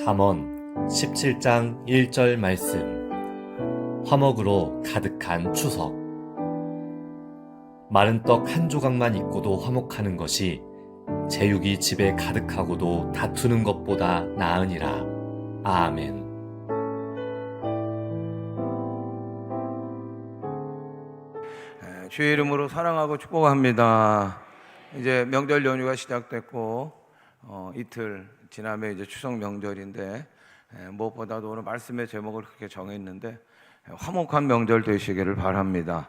잠언 17장 1절 말씀. 화목으로 가득한 추석. 마른 떡 한 조각만 있고도 화목하는 것이 제육이 집에 가득하고도 다투는 것보다 나으니라. 아멘. 주의 이름으로 사랑하고 축복합니다. 이제 명절 연휴가 시작됐고 이틀 지나면 이제 추석 명절인데 무엇보다도 오늘 말씀의 제목을 그렇게 정했는데 화목한 명절 되시기를 바랍니다.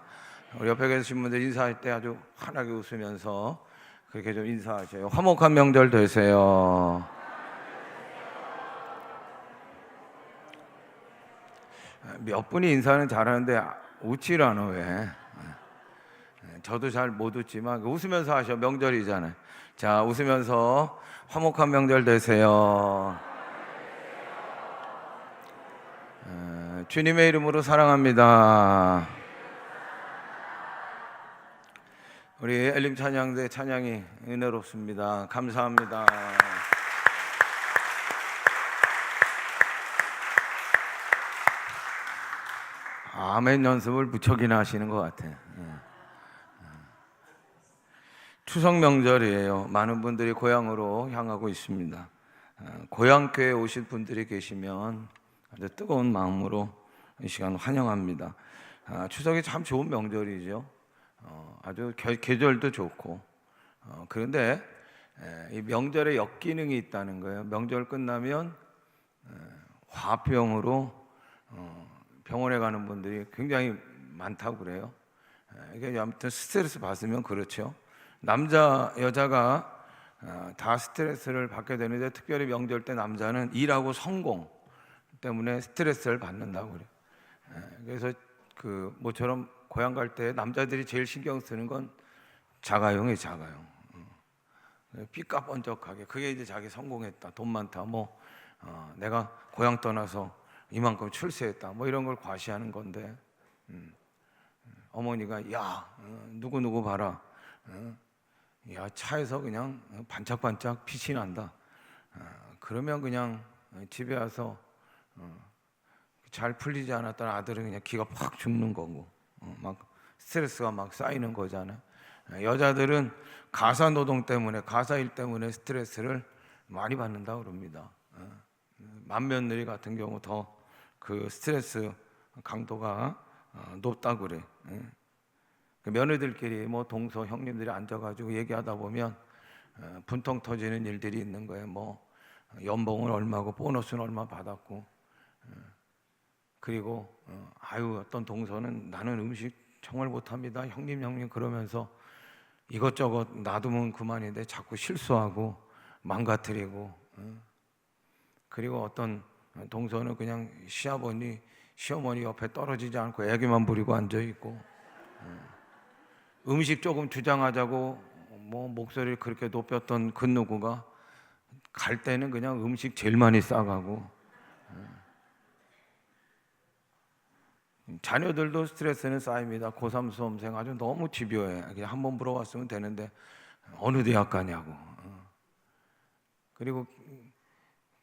우리 옆에 계신 분들 인사할 때 아주 환하게 웃으면서 그렇게 좀 인사하세요. 화목한 명절 되세요. 몇 분이 인사는 잘하는데 웃질 않아. 왜? 저도 잘 못 웃지만 웃으면서 하셔. 명절이잖아요. 자, 웃으면서 화목한 명절 되세요. 주님의 이름으로 사랑합니다. 우리 엘림 찬양대 찬양이 은혜롭습니다. 감사합니다. 아멘 연습을 무척이나 하시는 것 같아요. 추석 명절이에요. 많은 분들이 고향으로 향하고 있습니다. 고향교회에 오실 분들이 계시면 아주 뜨거운 마음으로 이 시간 환영합니다. 추석이 참 좋은 명절이죠. 아주 계절도 좋고 그런데 이 명절에 역기능이 있다는 거예요. 명절 끝나면 화병으로 병원에 가는 분들이 굉장히 많다고 그래요. 이게 아무튼 스트레스 받으면 그렇죠. 남자 여자가 다 스트레스를 받게 되는데 특별히 명절 때 남자는 일하고 성공 때문에 스트레스를 받는다고 그래요. 그래서 그 모처럼 고향 갈 때 남자들이 제일 신경 쓰는 건 자가용이에요. 자가용. 삐까번쩍하게 그게 이제 자기 성공했다, 돈 많다, 내가 고향 떠나서 이만큼 출세했다, 이런 걸 과시하는 건데 어머니가 야 누구 봐라. 야 차에서 그냥 반짝반짝 빛이 난다. 그러면 그냥 집에 와서 잘 풀리지 않았던 아들은 그냥 기가 팍 죽는 거고 막 스트레스가 막 쌓이는 거잖아요. 여자들은 가사 노동 때문에 가사 일 때문에 스트레스를 많이 받는다고 그럽니다. 맏며느리 같은 경우 더 그 스트레스 강도가 높다고 그래. 그 며느리들끼리 동서 형님들이 앉아가지고 얘기하다 보면 분통 터지는 일들이 있는 거예요. 연봉은 얼마고 보너스는 얼마 받았고 그리고 어떤 동서는 나는 음식 정말 못합니다 형님 그러면서 이것저것 놔두면 그만인데 자꾸 실수하고 망가뜨리고 그리고 어떤 동서는 그냥 시어머니 옆에 떨어지지 않고 애기만 부리고 앉아있고 음식 조금 주장하자고 목소리를 그렇게 높였던 그 누구가 갈 때는 그냥 음식 제일 많이 싸가고 자녀들도 스트레스는 쌓입니다. 고3 수험생 아주 너무 집요해. 그냥 한번 물어봤으면 되는데 어느 대학 가냐고. 그리고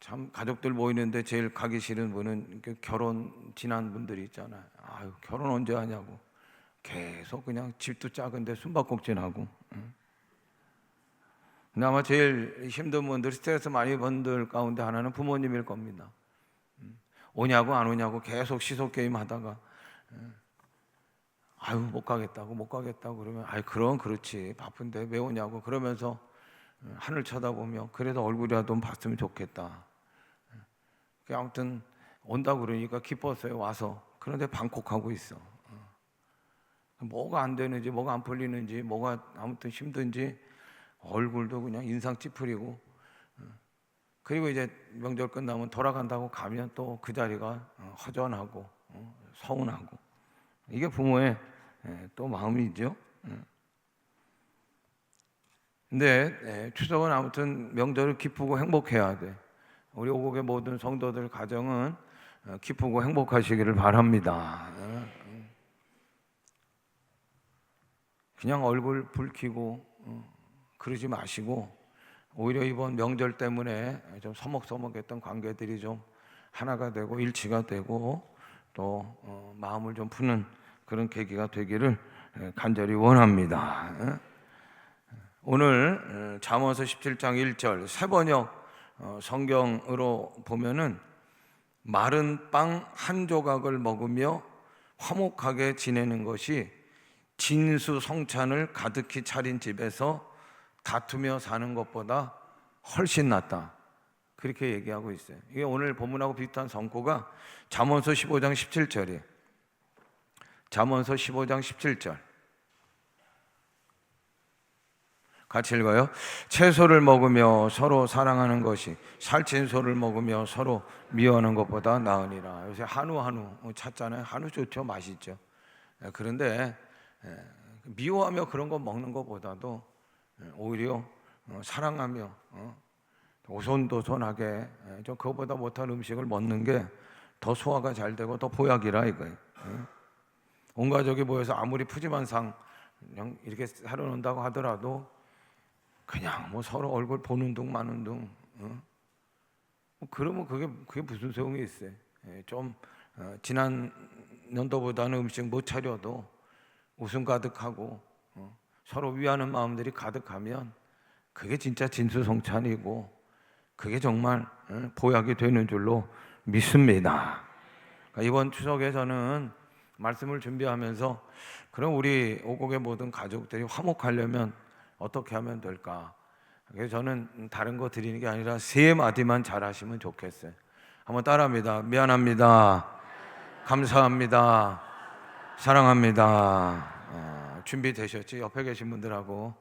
참 가족들 모이는데 제일 가기 싫은 분은 결혼 지난 분들이 있잖아요. 결혼 언제 하냐고. 계속 그냥 집도 작은데 숨바꼭질하고. 근데 아마 제일 힘든 분들, 스트레스 많이 받는 분들 가운데 하나는 부모님일 겁니다. 오냐고 안 오냐고 계속 시속 게임 하다가 못 가겠다고 그러면 그럼 그렇지 바쁜데 왜 오냐고 그러면서 하늘 쳐다보며 그래도 얼굴이라도 봤으면 좋겠다. 아무튼 온다고 그러니까 기뻤어요. 와서. 그런데 방콕하고 있어. 뭐가 안 되는지 뭐가 안 풀리는지 뭐가 아무튼 힘든지 얼굴도 그냥 인상 찌푸리고 그리고 이제 명절 끝나면 돌아간다고 가면 또 그 자리가 허전하고 서운하고 이게 부모의 또 마음이죠. 근데 추석은 아무튼 명절을 기쁘고 행복해야 돼. 우리 오국의 모든 성도들 가정은 기쁘고 행복하시기를 바랍니다. 그냥 얼굴 붉히고 그러지 마시고 오히려 이번 명절 때문에 좀 서먹서먹했던 관계들이 좀 하나가 되고 일치가 되고 또 마음을 좀 푸는 그런 계기가 되기를 간절히 원합니다. 오늘 잠언서 17장 1절 새번역 성경으로 보면은 마른 빵 한 조각을 먹으며 화목하게 지내는 것이 진수성찬을 가득히 차린 집에서 다투며 사는 것보다 훨씬 낫다. 그렇게 얘기하고 있어요. 이게 오늘 본문하고 비슷한 성구가 잠언서 15장 17절이에요. 잠언서 15장 17절 같이 읽어요. 채소를 먹으며 서로 사랑하는 것이 살찐 소를 먹으며 서로 미워하는 것보다 나으니라. 요새 한우 찾잖아요. 한우 좋죠, 맛있죠. 그런데 미워하며 그런 거 먹는 것보다도 오히려 사랑하며 오손도손하게 좀 그것보다 못한 음식을 먹는 게 더 소화가 잘 되고 더 보약이라 이거예요. 온 가족이 모여서 아무리 푸짐한 상 그냥 이렇게 차려놓는다고 하더라도 그냥 뭐 서로 얼굴 보는 둥 마는 둥 그러면 그게 무슨 소용이 있어요. 좀 지난 연도보다는 음식 못 차려도 웃음 가득하고 서로 위하는 마음들이 가득하면 그게 진짜 진수성찬이고 그게 정말 보약이 되는 줄로 믿습니다. 그러니까 이번 추석에 저는 말씀을 준비하면서 그럼 우리 오곡의 모든 가족들이 화목하려면 어떻게 하면 될까? 그래서 저는 다른 거 드리는 게 아니라 세 마디만 잘하시면 좋겠어요. 한번 따라합니다. 미안합니다. 감사합니다. 사랑합니다. 준비되셨지? 옆에 계신 분들하고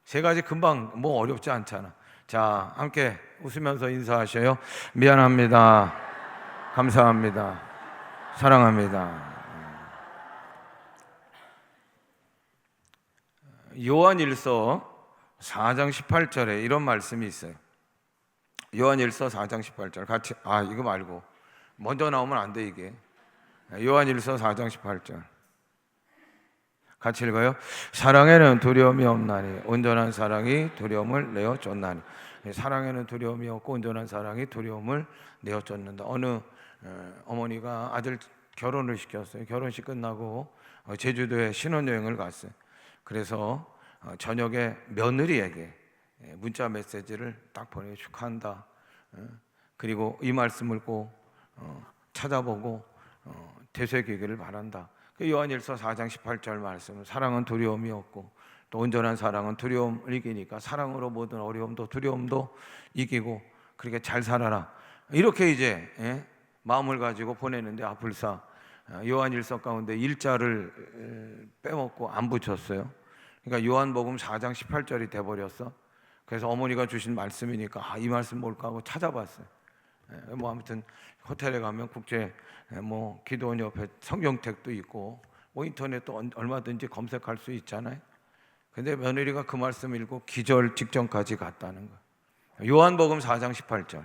세 가지 금방 뭐 어렵지 않잖아. 자, 함께 웃으면서 인사하셔요. 미안합니다. 감사합니다. 사랑합니다. 요한일서 4장 18절에 이런 말씀이 있어요. 요한일서 4장 18절 같이 이거 말고 먼저 나오면 안 돼 이게. 요한일서 4장 18절 같이 읽어요. 사랑에는 두려움이 없나니 온전한 사랑이 두려움을 내어 쫓나니. 사랑에는 두려움이 없고 온전한 사랑이 두려움을 내어 쫓는다. 어느 어머니가 아들 결혼을 시켰어요. 결혼식 끝나고 제주도에 신혼여행을 갔어요. 그래서 저녁에 며느리에게 문자 메시지를 딱 보내고 축하한다. 그리고 이 말씀을 꼭 찾아보고 되새기기를 바란다. 요한일서 4장 18절 말씀은 사랑은 두려움이 없고 또 온전한 사랑은 두려움을 이기니까 사랑으로 모든 어려움도 두려움도 이기고 그렇게 잘 살아라. 이렇게 이제 마음을 가지고 보내는데 불사 요한일서 가운데 일자를 빼먹고 안 붙였어요. 그러니까 요한복음 4장 18절이 돼버렸어. 그래서 어머니가 주신 말씀이니까 이 말씀 뭘까 하고 찾아봤어요. 뭐 아무튼 호텔에 가면 국제 뭐 기도원 옆에 성경책도 있고 뭐 인터넷도 얼마든지 검색할 수 있잖아요. 근데 며느리가 그 말씀 읽고 기절 직전까지 갔다는 거예요. 요한복음 4장 18절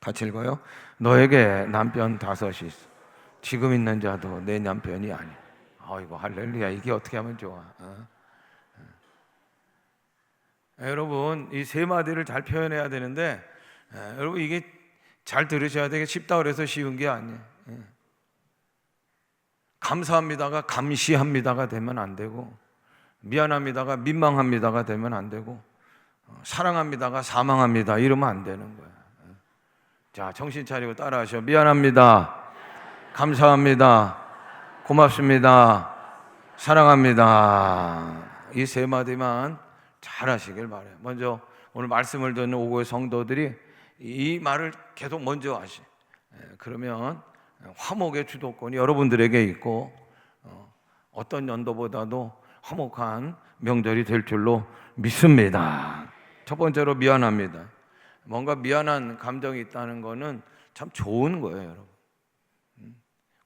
같이 읽어요. 너에게 남편 5이 있어. 지금 있는 자도 내 남편이 아니야. 아이고 할렐루야. 이게 어떻게 하면 좋아. 여러분 이 세 마디를 잘 표현해야 되는데 여러분 이게 잘 들으셔야 되게 쉽다 그래서 쉬운 게 아니에요. 감사합니다가 감시합니다가 되면 안 되고 미안합니다가 민망합니다가 되면 안 되고 사랑합니다가 사망합니다 이러면 안 되는 거야. 자, 정신 차리고 따라하셔. 미안합니다. 감사합니다. 고맙습니다. 사랑합니다. 이 세 마디만 잘 하시길 바라요. 먼저 오늘 말씀을 듣는 오고의 성도들이 이 말을 계속 먼저 하시. 그러면 화목의 주도권이 여러분들에게 있고 어떤 연도보다도 화목한 명절이 될 줄로 믿습니다. 첫 번째로 미안합니다. 뭔가 미안한 감정이 있다는 거는 참 좋은 거예요, 여러분.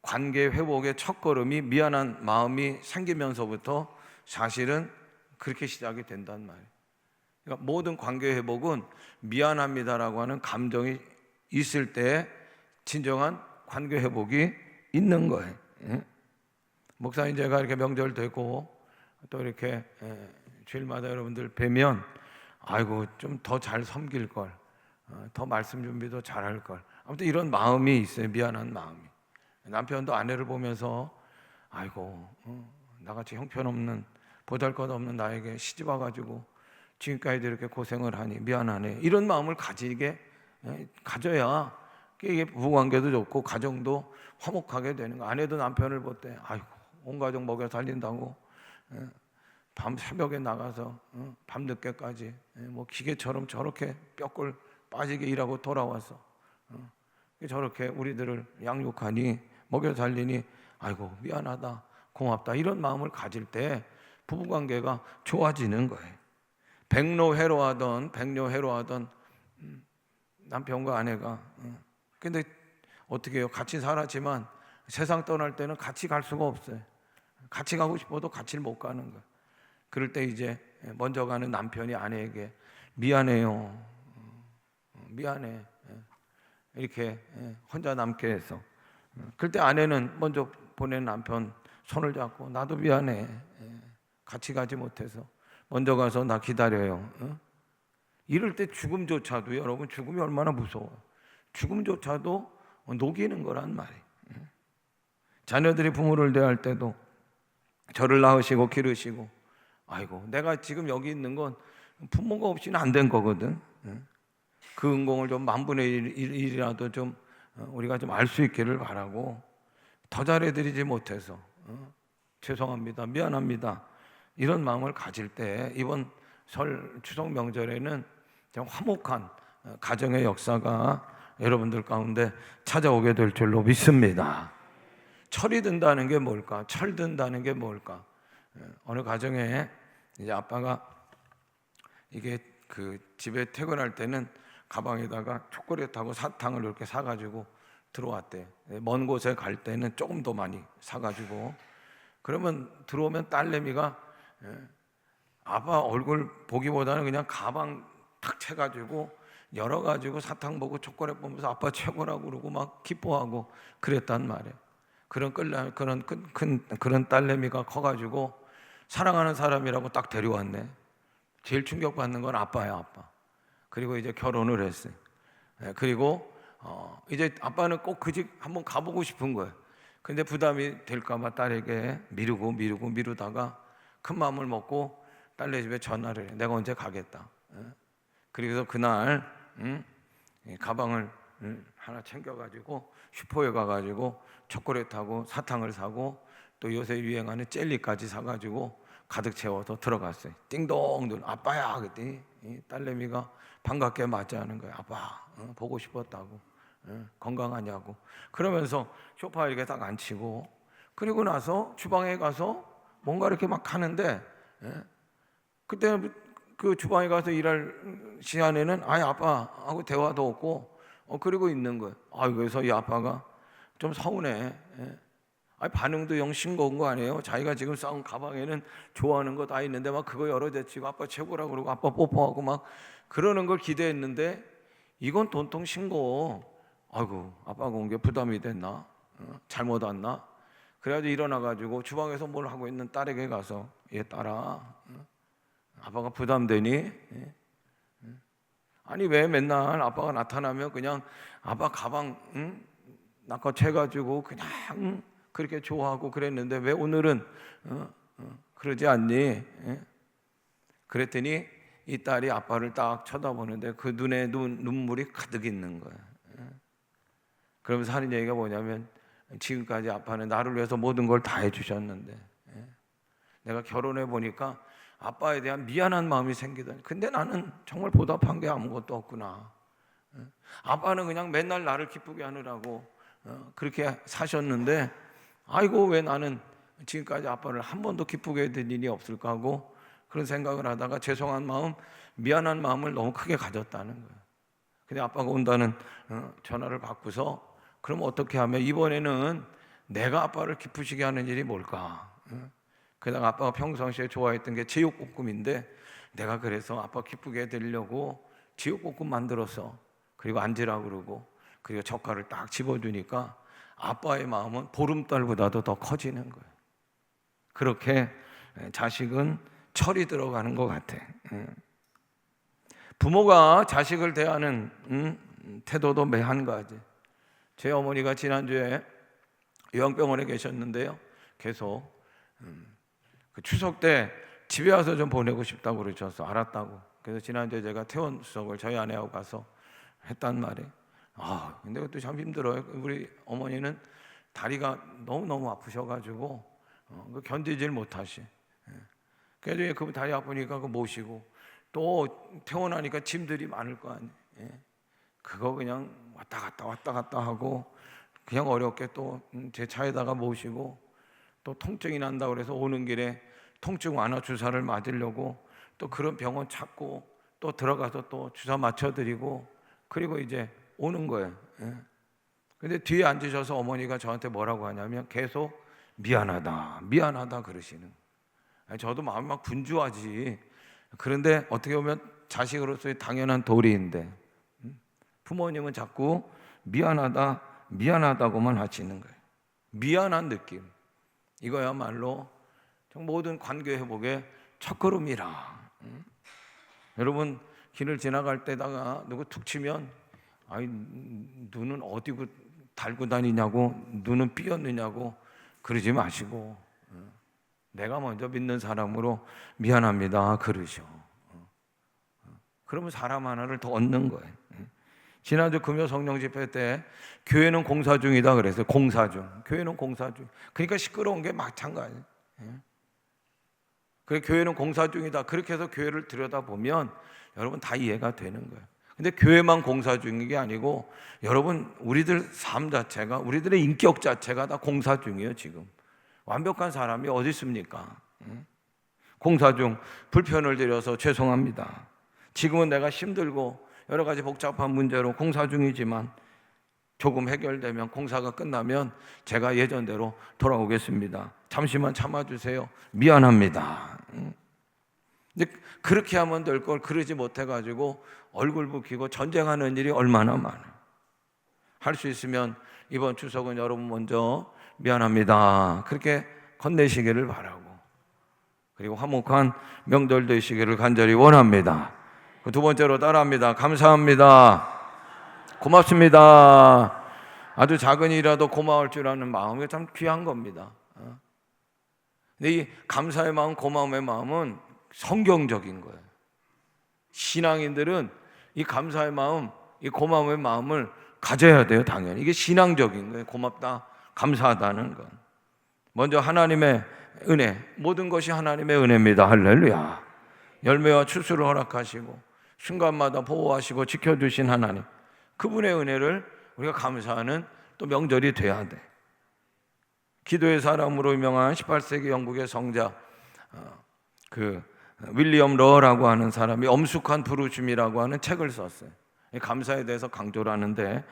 관계 회복의 첫걸음이 미안한 마음이 생기면서부터 사실은 그렇게 시작이 된단 말이에요. 그러니까 모든 관계 회복은 미안합니다라고 하는 감정이 있을 때 진정한 관계 회복이 있는 거예요. 목사님 제가 이렇게 명절 되고 또 이렇게 주일마다 여러분들 뵈면 아이고 좀 더 잘 섬길 걸, 더 말씀 준비도 잘할 걸. 아무튼 이런 마음이 있어요. 미안한 마음이. 남편도 아내를 보면서 아이고 나같이 형편없는 보잘것없는 나에게 시집 와가지고 지금까지 이렇게 고생을 하니 미안하네, 이런 마음을 가져야 이게 부부관계도 좋고 가정도 화목하게 되는 거. 아내도 남편을 볼 때 아이고 온 가족 먹여 살린다고 밤 새벽에 나가서 밤 늦게까지 뭐 기계처럼 저렇게 뼈골 빠지게 일하고 돌아와서 저렇게 우리들을 양육하니 먹여 살리니 아이고 미안하다, 고맙다, 이런 마음을 가질 때 부부관계가 좋아지는 거예요. 백로해로하던 남편과 아내가 근데 어떻게 해요? 같이 살았지만 세상 떠날 때는 같이 갈 수가 없어요. 같이 가고 싶어도 같이 못 가는 거예요. 그럴 때 이제 먼저 가는 남편이 아내에게 미안해요, 미안해, 이렇게 혼자 남게 해서, 그럴 때 아내는 먼저 보낸 남편 손을 잡고 나도 미안해, 같이 가지 못해서 먼저 가서 나 기다려요. 이럴 때 죽음조차도, 여러분 죽음이 얼마나 무서워요. 죽음조차도 녹이는 거란 말이에요. 자녀들이 부모를 대할 때도 저를 낳으시고 기르시고 아이고 내가 지금 여기 있는 건 부모가 없이는 안 된 거거든. 그 은공을 좀 10,000분의 1이라도 좀 우리가 좀 알 수 있기를 바라고, 더 잘해드리지 못해서 죄송합니다, 미안합니다, 이런 마음을 가질 때 이번 설 추석 명절에는 좀 화목한 가정의 역사가 여러분들 가운데 찾아오게 될 줄로 믿습니다. 철이 든다는 게 뭘까? 철 든다는 게 뭘까? 어느 가정에 이제 아빠가 이게 그 집에 퇴근할 때는 가방에다가 초콜릿하고 사탕을 이렇게 사가지고 들어왔대. 먼 곳에 갈 때는 조금 더 많이 사가지고, 그러면 들어오면 딸내미가 아빠 얼굴 보기보다는 그냥 가방 탁 채가지고 열어가지고 사탕 보고 초콜릿 보면서 아빠 최고라고 그러고 막 기뻐하고 그랬단 말이에요. 그런 딸내미가 커가지고 사랑하는 사람이라고 딱 데려왔네. 제일 충격받는 건 아빠야, 아빠. 그리고 이제 결혼을 했어요. 그리고 이제 아빠는 꼭 그 집 한번 가보고 싶은 거예요. 근데 부담이 될까봐 딸에게 미루다가 큰 마음을 먹고 딸네 집에 전화를 해. 내가 언제 가겠다. 그래서 그날 가방을 하나 챙겨가지고 슈퍼에 가가지고 초콜릿하고 사탕을 사고 또 요새 유행하는 젤리까지 사가지고 가득 채워서 들어갔어요. 띵동 아빠야 그랬더니 딸내미가 반갑게 맞이하는 거예요. 아빠 보고 싶었다고, 건강하냐고. 그러면서 소파에 이렇게 딱 앉히고, 그리고 나서 주방에 가서 뭔가 이렇게 막 하는데 그때 그 주방에 가서 일할 시간에는 아예 아빠하고 대화도 없고 그러고 있는 거예요. 그래서 이 아빠가 좀 서운해. 반응도 영 싱거운 거 아니에요? 자기가 지금 싸운 가방에는 좋아하는 거 다 있는데 막 그거 열어제치고 아빠 최고라고 그러고 아빠 뽀뽀하고 막 그러는 걸 기대했는데 이건 돈통 싱거워. 아이고 아빠가 온 게 부담이 됐나? 잘못 왔나? 그래가지고 일어나가지고 주방에서 뭘 하고 있는 딸에게 가서 얘 딸아, 아빠가 부담되니? 아니 왜 맨날 아빠가 나타나면 그냥 아빠 가방 낚아채가지고 그냥 그렇게 좋아하고 그랬는데 왜 오늘은 그러지 않니? 그랬더니 이 딸이 아빠를 딱 쳐다보는데 그 눈에 눈물이 가득 있는 거야. 그러면서 하는 얘기가 뭐냐면 지금까지 아빠는 나를 위해서 모든 걸 다 해주셨는데 내가 결혼해 보니까 아빠에 대한 미안한 마음이 생기더니 근데 나는 정말 보답한 게 아무것도 없구나. 아빠는 그냥 맨날 나를 기쁘게 하느라고 그렇게 사셨는데 아이고 왜 나는 지금까지 아빠를 한 번도 기쁘게 해드린 일이 없을까 하고 그런 생각을 하다가 죄송한 마음, 미안한 마음을 너무 크게 가졌다는 거예요. 근데 아빠가 온다는 전화를 받고서 그럼 어떻게 하면 이번에는 내가 아빠를 기쁘시게 하는 일이 뭘까? 그러다가 아빠가 평상시에 좋아했던 게 제육볶음인데 내가 그래서 아빠 기쁘게 해드리려고 제육볶음 만들어서 그리고 앉으라고 그러고 그리고 젓갈을 딱 집어주니까 아빠의 마음은 보름달보다도 더 커지는 거예요. 그렇게 자식은 철이 들어가는 것 같아. 부모가 자식을 대하는 태도도 매 한 가지. 제 어머니가 지난주에 요양병원에 계셨는데요, 계속 그 추석 때 집에 와서 좀 보내고 싶다고 그러셔서 알았다고. 그래서 지난주에 제가 퇴원 수석을 저희 아내하고 가서 했단 말이에요. 근데 그것도 참 힘들어요. 우리 어머니는 다리가 너무너무 아프셔가지고 견디질 못하시. 그래서 그 다리 아프니까 그 모시고 또 퇴원하니까 짐들이 많을 거 아니에요. 그거 그냥 왔다 갔다 하고 그냥 어렵게 또 제 차에다가 모시고 또 통증이 난다 그래서 오는 길에 통증 완화 주사를 맞으려고 또 그런 병원 찾고 또 들어가서 또 주사 맞춰드리고 그리고 이제 오는 거예요. 근데 뒤에 앉으셔서 어머니가 저한테 뭐라고 하냐면 계속 미안하다 그러시는 거예요. 저도 마음이 막 분주하지. 그런데 어떻게 보면 자식으로서의 당연한 도리인데 부모님은 자꾸 미안하다고만 하시는 거예요. 미안한 느낌, 이거야말로 모든 관계 회복의 첫걸음이라. 여러분 길을 지나갈 때다가 누구 툭 치면 눈은 어디 달고 다니냐고, 눈은 삐었느냐고 그러지 마시고 내가 먼저 믿는 사람으로 미안합니다 그러셔. 그러면 사람 하나를 더 얻는 거예요. 지난주 금요 성령 집회 때 교회는 공사 중이다 그랬어요. 공사 중. 교회는 공사 중. 그러니까 시끄러운 게 마찬가지예요. 그래 교회는 공사 중이다. 그렇게 해서 교회를 들여다보면 여러분 다 이해가 되는 거예요. 근데 교회만 공사 중인 게 아니고 여러분 우리들 삶 자체가, 우리들의 인격 자체가 다 공사 중이에요. 지금 완벽한 사람이 어디 있습니까? 공사 중. 불편을 드려서 죄송합니다. 지금은 내가 힘들고 여러 가지 복잡한 문제로 공사 중이지만 조금 해결되면, 공사가 끝나면 제가 예전대로 돌아오겠습니다. 잠시만 참아주세요. 미안합니다. 근데 그렇게 하면 될 걸 그러지 못해가지고 얼굴 붉히고 전쟁하는 일이 얼마나 많아요. 할 수 있으면 이번 추석은 여러분 먼저 미안합니다 그렇게 건네시기를 바라고, 그리고 화목한 명절 되시기를 간절히 원합니다. 두 번째로 따라합니다. 감사합니다. 고맙습니다. 아주 작은 일이라도 고마울 줄 아는 마음이 참 귀한 겁니다. 근데 이 감사의 마음, 고마움의 마음은 성경적인 거예요. 신앙인들은 이 감사의 마음, 이 고마움의 마음을 가져야 돼요. 당연히 이게 신앙적인 거예요. 고맙다, 감사하다는 건 먼저 하나님의 은혜, 모든 것이 하나님의 은혜입니다. 할렐루야. 열매와 추수를 허락하시고 순간마다 보호하시고 지켜주신 하나님, 그분의 은혜를 우리가 감사하는 또 명절이 돼야 돼. 기도의 사람으로 유명한 18세기 영국의 성자 윌리엄 러라고 하는 사람이 엄숙한 부르심이라고 하는 책을 썼어요. 감사에 대해서 강조를 하는데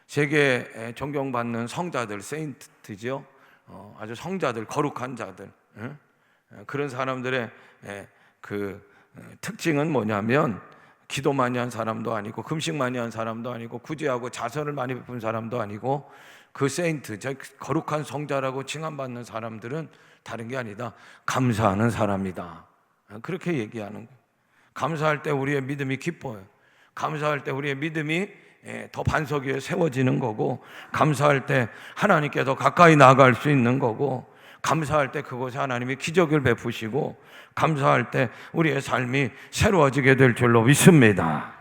세계에 존경받는 성자들, 세인트죠. 아주 성자들, 거룩한 자들, 그런 사람들의 특징은 뭐냐면 기도 많이 한 사람도 아니고 금식 많이 한 사람도 아니고 구제하고 자선을 많이 베푼 사람도 아니고 그 세인트, 거룩한 성자라고 칭함받는 사람들은 다른 게 아니다, 감사하는 사람이다. 그렇게 얘기하는 거예요. 감사할 때 우리의 믿음이 기뻐요. 감사할 때 우리의 믿음이 더 반석 위에 세워지는 거고, 감사할 때 하나님께 더 가까이 나아갈 수 있는 거고, 감사할 때 그곳에 하나님이 기적을 베푸시고, 감사할 때 우리의 삶이 새로워지게 될 줄로 믿습니다.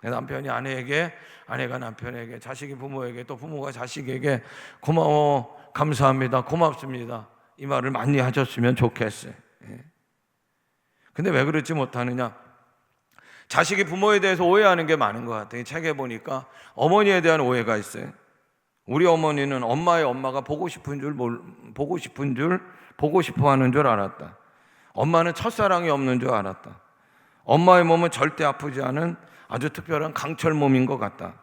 남편이 아내에게, 아내가 남편에게, 자식이 부모에게, 또 부모가 자식에게 고마워, 감사합니다, 고맙습니다, 이 말을 많이 하셨으면 좋겠어요. 근데 왜 그렇지 못하느냐? 자식이 부모에 대해서 오해하는 게 많은 것 같아요. 책에 보니까 어머니에 대한 오해가 있어요. 우리 어머니는 엄마의 엄마가 보고 싶어 하는 줄 알았다. 엄마는 첫사랑이 없는 줄 알았다. 엄마의 몸은 절대 아프지 않은 아주 특별한 강철 몸인 것 같다.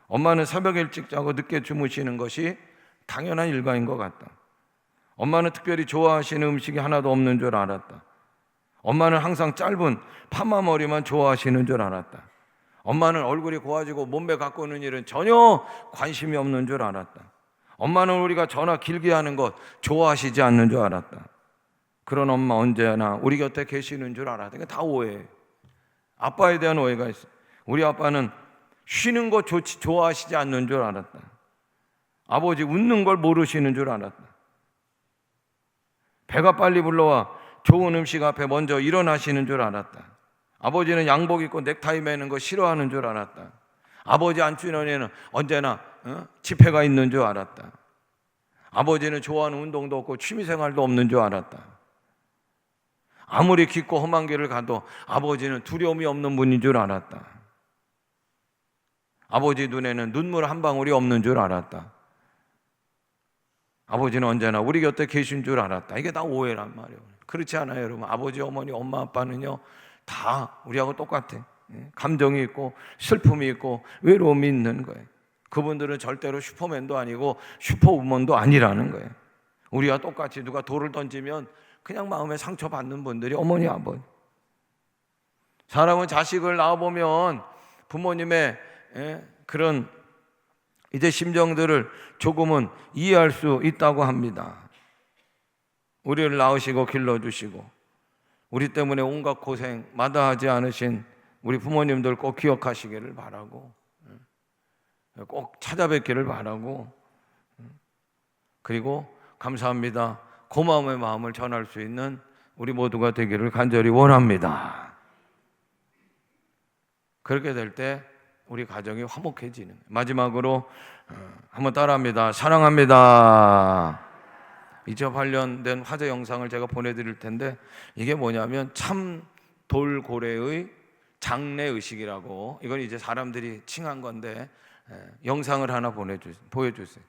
엄마는 새벽 일찍 자고 늦게 주무시는 것이 당연한 일과인 것 같다. 엄마는 특별히 좋아하시는 음식이 하나도 없는 줄 알았다. 엄마는 항상 짧은 파마 머리만 좋아하시는 줄 알았다. 엄마는 얼굴이 고와지고 몸매 가꾸는 일은 전혀 관심이 없는 줄 알았다. 엄마는 우리가 전화 길게 하는 것 좋아하시지 않는 줄 알았다. 그런 엄마 언제나 우리 곁에 계시는 줄 알았다. 그러니까 다 오해예요. 아빠에 대한 오해가 있어요. 우리 아빠는 쉬는 거 좋아하시지 않는 줄 알았다. 아버지 웃는 걸 모르시는 줄 알았다. 배가 빨리 불러와 좋은 음식 앞에 먼저 일어나시는 줄 알았다. 아버지는 양복 입고 넥타이 매는 거 싫어하는 줄 알았다. 아버지 안주머니에는 언제나 지폐가 있는 줄 알았다. 아버지는 좋아하는 운동도 없고 취미생활도 없는 줄 알았다. 아무리 깊고 험한 길을 가도 아버지는 두려움이 없는 분인 줄 알았다. 아버지 눈에는 눈물 한 방울이 없는 줄 알았다. 아버지는 언제나 우리 곁에 계신 줄 알았다. 이게 다 오해란 말이에요. 그렇지 않아요, 여러분. 아버지, 어머니, 엄마, 아빠는요 다 우리하고 똑같아. 감정이 있고 슬픔이 있고 외로움이 있는 거예요. 그분들은 절대로 슈퍼맨도 아니고 슈퍼우먼도 아니라는 거예요. 우리와 똑같이 누가 돌을 던지면 그냥 마음에 상처받는 분들이 어머니, 아버지. 사람은 자식을 낳아보면 부모님의 그런 이제 심정들을 조금은 이해할 수 있다고 합니다. 우리를 낳으시고 길러주시고 우리 때문에 온갖 고생 마다하지 않으신 우리 부모님들 꼭 기억하시기를 바라고, 꼭 찾아뵙기를 바라고, 그리고 감사합니다, 고마움의 마음을 전할 수 있는 우리 모두가 되기를 간절히 원합니다. 그렇게 될 때 우리 가정이 화목해지는. 마지막으로 한번 따라합니다. 사랑합니다. 2008년 화제 영상을 제가 보내드릴 텐데 이게 뭐냐면 참 돌고래의 장례의식이라고, 이건 이제 사람들이 칭한 건데 영상을 하나 보여주세요.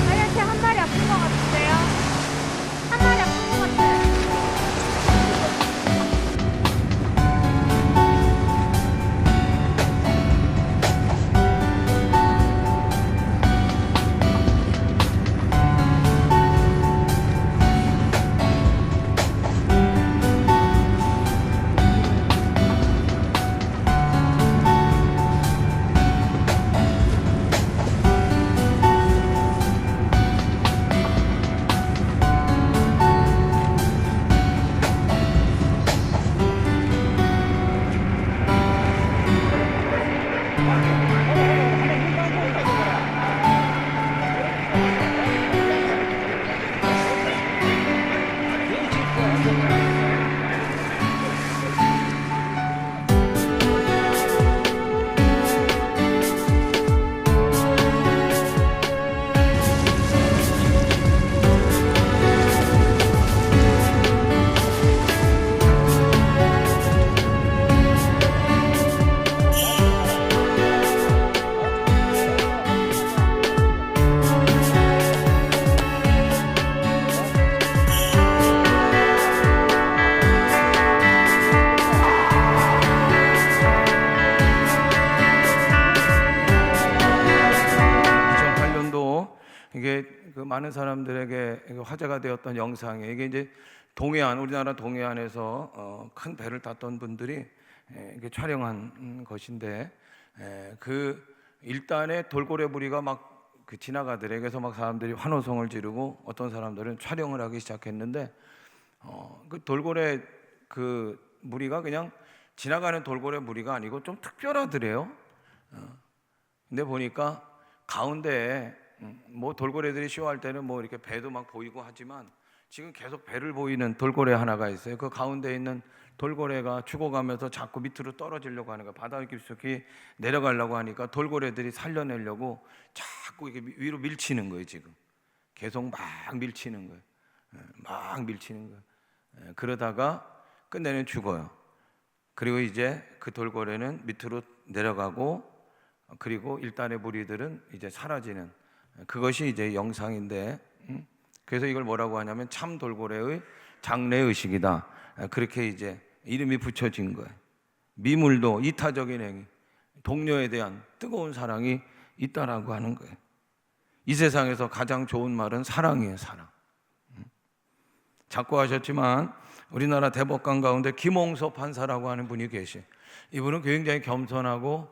하얗게 한 마리 아픈 것 같은데요? 한 마리 아픈 것 같아요. 이게 그 많은 사람들에게 화제가 되었던 영상이에요. 이게 이제 동해안, 우리나라 동해안에서 큰 배를 탔던 분들이 이게 촬영한 것인데, 그 일단에 돌고래 무리가 막 그 지나가더래. 그래서 막 사람들이 환호성을 지르고 어떤 사람들은 촬영을 하기 시작했는데, 그 돌고래 그 무리가 그냥 지나가는 돌고래 무리가 아니고 좀 특별하더래요. 근데 보니까 가운데에 뭐 돌고래들이 쇼할 때는 뭐 이렇게 배도 막 보이고 하지만 지금 계속 배를 보이는 돌고래 하나가 있어요. 그 가운데 있는 돌고래가 죽어가면서 자꾸 밑으로 떨어지려고 하는 거야. 바다 깊숙이 내려가려고 하니까 돌고래들이 살려내려고 자꾸 이게 위로 밀치는 거예요. 지금 계속 막 밀치는 거예요. 막 밀치는 거예요. 그러다가 끝내는 죽어요. 그리고 이제 그 돌고래는 밑으로 내려가고, 그리고 일단의 무리들은 이제 사라지는, 그것이 이제 영상인데, 그래서 이걸 뭐라고 하냐면 참 돌고래의 장례의식이다. 그렇게 이제 이름이 붙여진 거예요. 미물도 이타적인 행위, 동료에 대한 뜨거운 사랑이 있다라고 하는 거예요. 이 세상에서 가장 좋은 말은 사랑이에요, 사랑. 자꾸 하셨지만 우리나라 대법관 가운데 김홍서 판사라고 하는 분이 계시. 이분은 굉장히 겸손하고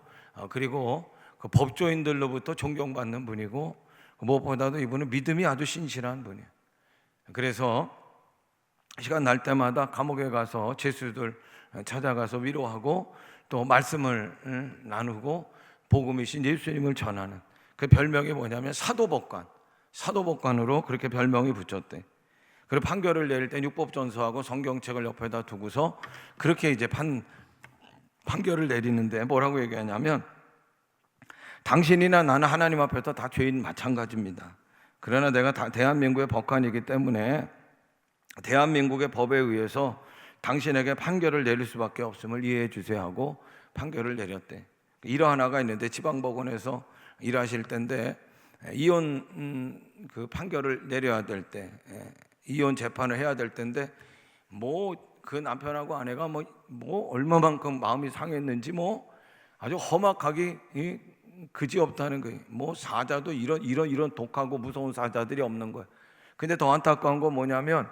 그리고 그 법조인들로부터 존경받는 분이고 무엇보다도 이분은 믿음이 아주 신실한 분이에요. 그래서 시간 날 때마다 감옥에 가서 죄수들 찾아가서 위로하고 또 말씀을 나누고 복음이신 예수님을 전하는 그 별명이 뭐냐면 사도법관으로 그렇게 별명이 붙였대. 그리고 판결을 내릴 때 율법전서하고 성경책을 옆에다 두고서 그렇게 이제 판결을 내리는데 뭐라고 얘기하냐면, 당신이나 나는 하나님 앞에서 다 죄인 마찬가지입니다. 그러나 내가 대한민국의 법관이기 때문에 대한민국의 법에 의해서 당신에게 판결을 내릴 수밖에 없음을 이해해 주세요 하고 판결을 내렸대. 일화하나가 있는데 지방법원에서 일하실 때인데 이혼 그 판결을 내려야 될 때, 이혼 재판을 해야 될 때인데 그 남편하고 아내가 얼마만큼 마음이 상했는지 아주 험악하기 그지 없다는 거예요. 사자도 이런 독하고 무서운 사자들이 없는 거예요. 근데 더 안타까운 건 뭐냐면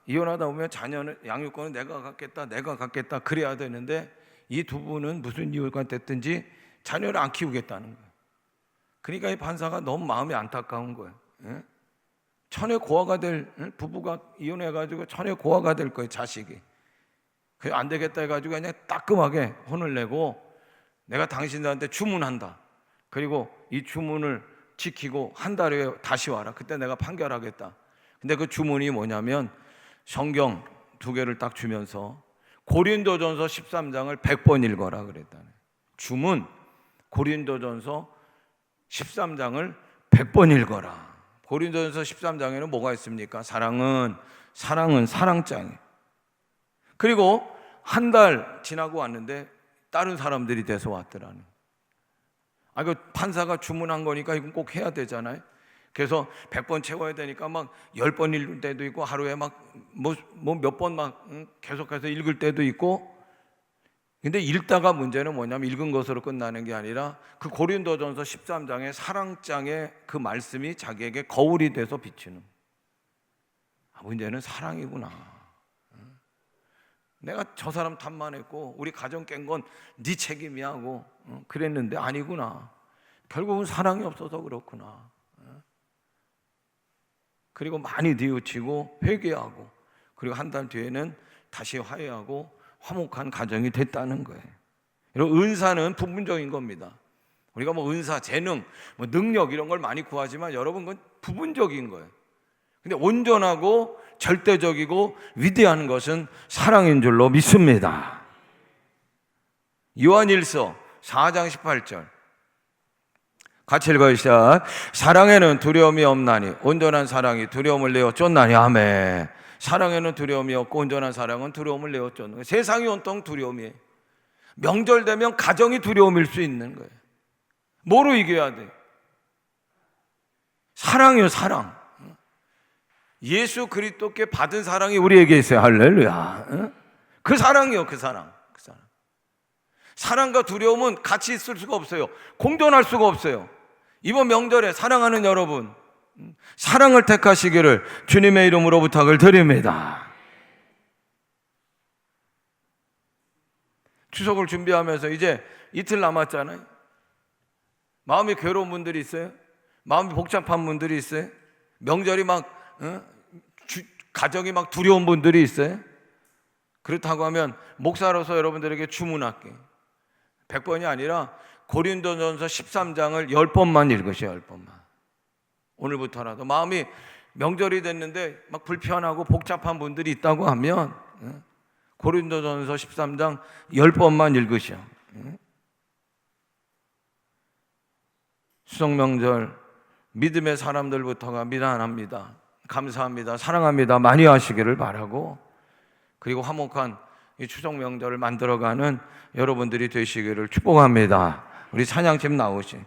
이혼하다 보면 자녀는 양육권은 내가 갖겠다 그래야 되는데 이 두 분은 무슨 이유가 됐든지 자녀를 안 키우겠다는 거예요. 그러니까 이 판사가 너무 마음이 안타까운 거예요. 천의 고아가 될 부부가 이혼해가지고 천의 고아가 될 거예요, 자식이. 그게 안 되겠다 해가지고 그냥 따끔하게 혼을 내고 내가 당신들한테 주문한다. 그리고 이 주문을 지키고 한 달 후에 다시 와라. 그때 내가 판결하겠다. 근데 그 주문이 뭐냐면 성경 2개를 딱 주면서 고린도전서 13장을 100번 읽어라 그랬다네. 주문 고린도전서 13장을 100번 읽어라. 고린도전서 13장에는 뭐가 있습니까? 사랑은 사랑장이에요. 그리고 한 달 지나고 왔는데 다른 사람들이 돼서 왔더라는. 그 판사가 주문한 거니까 이건 꼭 해야 되잖아요. 그래서 100번 채워야 되니까 10번 읽을 때도 있고 하루에 몇 번 계속해서 읽을 때도 있고. 근데 읽다가 문제는 뭐냐면 읽은 것으로 끝나는 게 아니라 그 고린도전서 13장의 사랑장의 그 말씀이 자기에게 거울이 돼서 비치는. 문제는 사랑이구나. 내가 저 사람 탓만했고 우리 가정 깬 건 네 책임이야 하고 그랬는데 아니구나. 결국은 사랑이 없어서 그렇구나. 그리고 많이 뉘우치고 회개하고 그리고 한 달 뒤에는 다시 화해하고 화목한 가정이 됐다는 거예요. 여러분, 은사는 부분적인 겁니다. 우리가 은사, 재능, 능력 이런 걸 많이 구하지만 여러분 그건 부분적인 거예요. 근데 온전하고 절대적이고 위대한 것은 사랑인 줄로 믿습니다. 요한일서 4장 18절 같이 읽어요. 시작. 사랑에는 두려움이 없나니 온전한 사랑이 두려움을 내어 쫓나니. 아멘. 사랑에는 두려움이 없고 온전한 사랑은 두려움을 내어 쫓는 거예요. 세상이 온통 두려움이에요. 명절 되면 가정이 두려움일 수 있는 거예요. 뭐로 이겨야 돼? 사랑이요, 사랑. 예수 그리스도께 받은 사랑이 우리에게 있어요. 할렐루야. 그 사랑이요, 그 사랑. 사랑과 두려움은 같이 있을 수가 없어요. 공존할 수가 없어요. 이번 명절에 사랑하는 여러분, 사랑을 택하시기를 주님의 이름으로 부탁을 드립니다. 추석을 준비하면서 이제 이틀 남았잖아요. 마음이 괴로운 분들이 있어요. 마음이 복잡한 분들이 있어요. 명절이 가정이 두려운 분들이 있어요. 그렇다고 하면 목사로서 여러분들에게 주문할게요. 100번이 아니라 고린도전서 13장을 10번만 읽으세요. 10번만. 오늘부터라도 마음이 명절이 됐는데 불편하고 복잡한 분들이 있다고 하면 고린도전서 13장 10번만 읽으셔. 수성명절 믿음의 사람들부터가 미안합니다, 감사합니다, 사랑합니다 많이 하시기를 바라고, 그리고 화목한 이 추석 명절을 만들어가는 여러분들이 되시기를 축복합니다. 우리 찬양팀 나오시.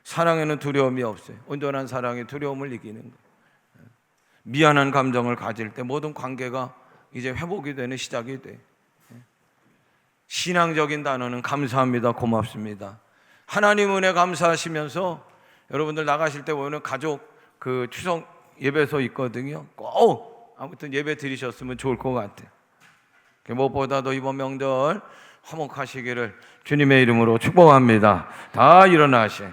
사랑에는 두려움이 없어요. 온전한 사랑이 두려움을 이기는 거예요. 미안한 감정을 가질 때 모든 관계가 이제 회복이 되는 시작이 돼. 신앙적인 단어는 감사합니다, 고맙습니다. 하나님 은혜 감사하시면서 여러분들 나가실 때 보면 가족 그 추석 예배소 있거든요. 꼭 아무튼 예배 드리셨으면 좋을 것 같아요. 무엇보다도 이번 명절 화목하시기를 주님의 이름으로 축복합니다. 다 일어나시.